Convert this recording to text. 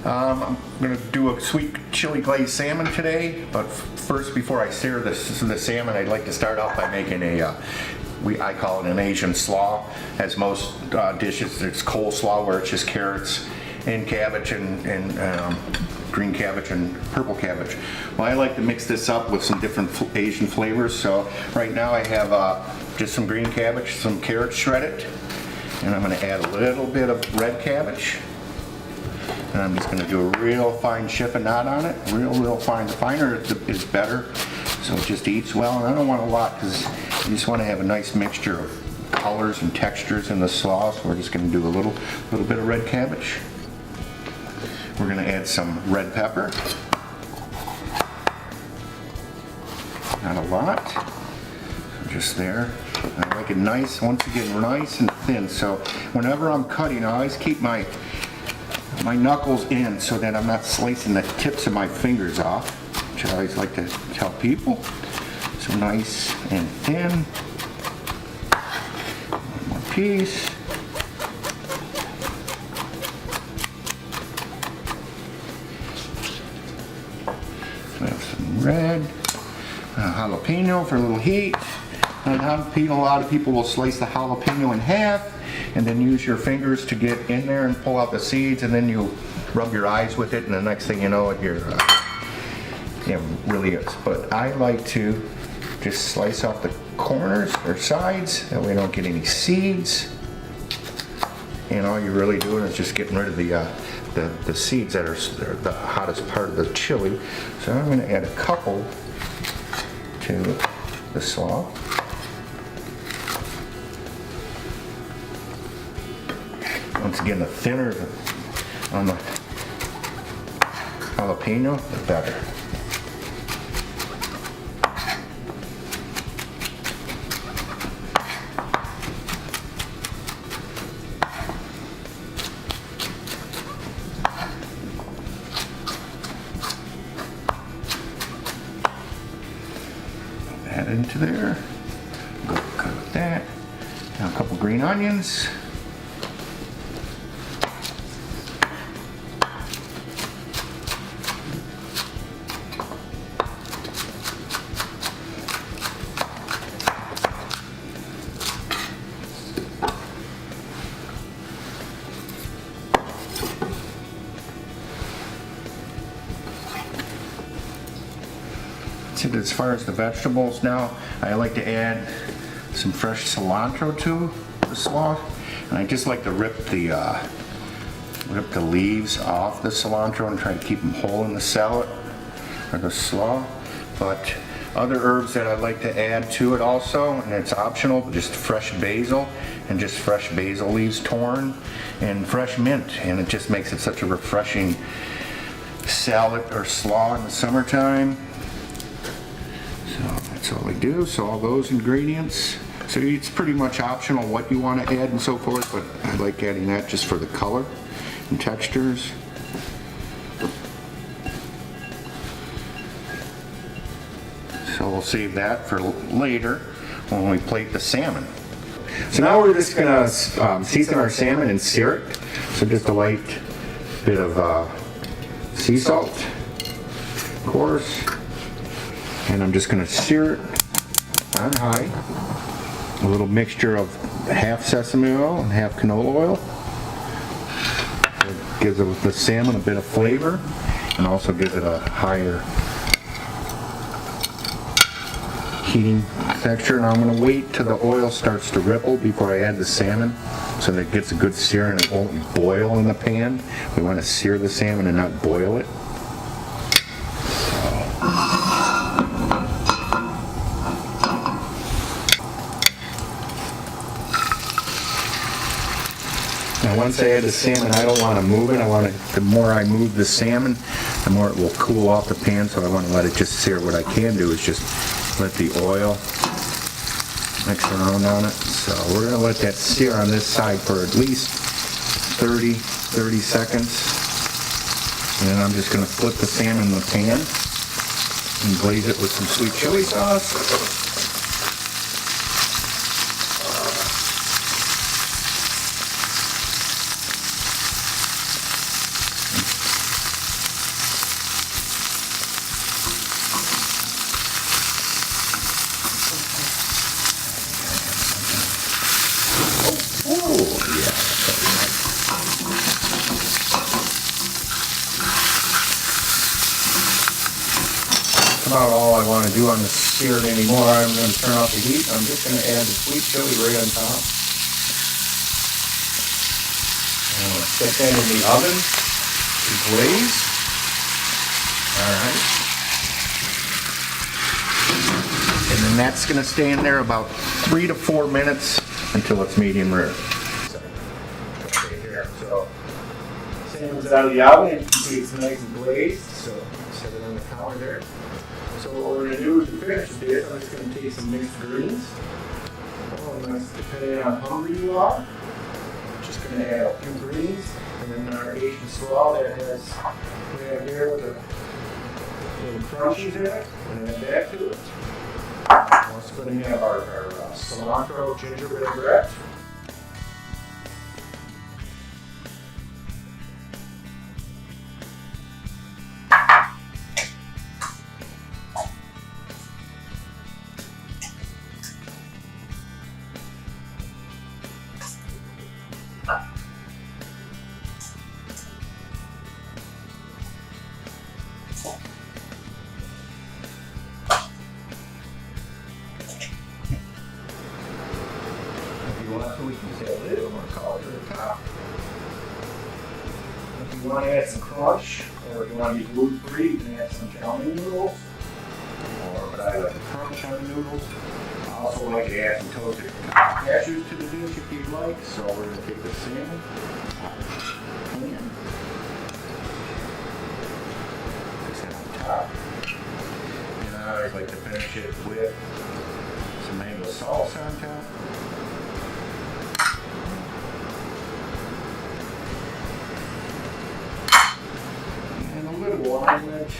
I'm going to do a sweet chili glazed salmon today, but first, before I sear the salmon, I'd like to start off by making I call it an Asian slaw. As most dishes, it's coleslaw, where it's just carrots and cabbage and green cabbage and purple cabbage. Well, I like to mix this up with some different Asian flavors. So right now I have just some green cabbage, some carrots shredded, and I'm going to add a little bit of red cabbage. And I'm just going to do a real fine chiffonade on it, real fine. The finer is better, so it just eats well. And I don't want a lot, because you just want to have a nice mixture of colors and textures in the slaw. So we're just going to do a little bit of red cabbage. We're going to add some red pepper. Not a lot, so just there. I like it nice, once again, nice and thin. So whenever I'm cutting, I always keep my knuckles in so that I'm not slicing the tips of my fingers off, which I always like to tell people. So nice and thin. One more piece. So I have some red. Jalapeno for a little heat. And jalapeno, a lot of people will slice the jalapeno in half and then use your fingers to get in there and pull out the seeds, and then you rub your eyes with it, and the next thing you know it, it really is. But I like to just slice off the corners or sides, that way I don't get any seeds. And all you're really doing is just getting rid of the seeds that are the hottest part of the chili. So I'm going to add a couple to the slaw. Once again, the thinner on the jalapeno, the better. Add it into there. Go cut with that. Now a couple green onions. As far as the vegetables now, I like to add some fresh cilantro to the slaw, and I just like to rip the leaves off the cilantro and try to keep them whole in the salad or the slaw. But other herbs that I like to add to it also, and it's optional, just fresh basil and just fresh basil leaves torn and fresh mint, and it just makes it such a refreshing salad or slaw in the summertime. So that's all I do. So all those ingredients. So it's pretty much optional what you want to add and so forth, but I like adding that just for the color and textures. So we'll save that for later when we plate the salmon. So now we're just going to season our salmon and sear it. So just a light bit of sea salt, of course. And I'm just going to sear it on high. A little mixture of half sesame oil and half canola oil. It gives the salmon a bit of flavor and also gives it a higher heating texture. And I'm going to wait till the oil starts to ripple before I add the salmon, so that it gets a good sear and it won't boil in the pan. We want to sear the salmon and not boil it. Now once I add the salmon, I don't want to move it. The more I move the salmon, the more it will cool off the pan, so I want to let it just sear. What I can do is just let the oil mix around on it. So we're going to let that sear on this side for at least 30 seconds. And then I'm just going to flip the salmon in the pan and glaze it with some sweet chili sauce. about all I want to do on the sear anymore. I'm going to turn off the heat. I'm just going to add the sweet chili right on top. I'm going to stick that in the oven to glaze. Alright. And then that's going to stay in there about 3 to 4 minutes until it's medium rare. Okay, here. So, salmon's out of the oven. You can see it's nice and glazed. So, set it on the counter there. So what we're going to do is to finish the dish, I'm just going to take some mixed greens. Oh, nice, depending on how hungry you are. Just going to add a few greens, and then our Asian slaw that has we have here with the little crunchies in it, and add that to it. We're also going to have our cilantro ginger vinaigrette. We can say a little more color to the top. If you want to add some crunch, or if you want to be gluten-free, you can add some Salmon noodles. But I like the crunch on the noodles. I also like to add some toasted cashews to the dish if you'd like. So we're going to take the salmon and place it on top. And I always like to finish it with some mango salsa on top. And a little lime wedge.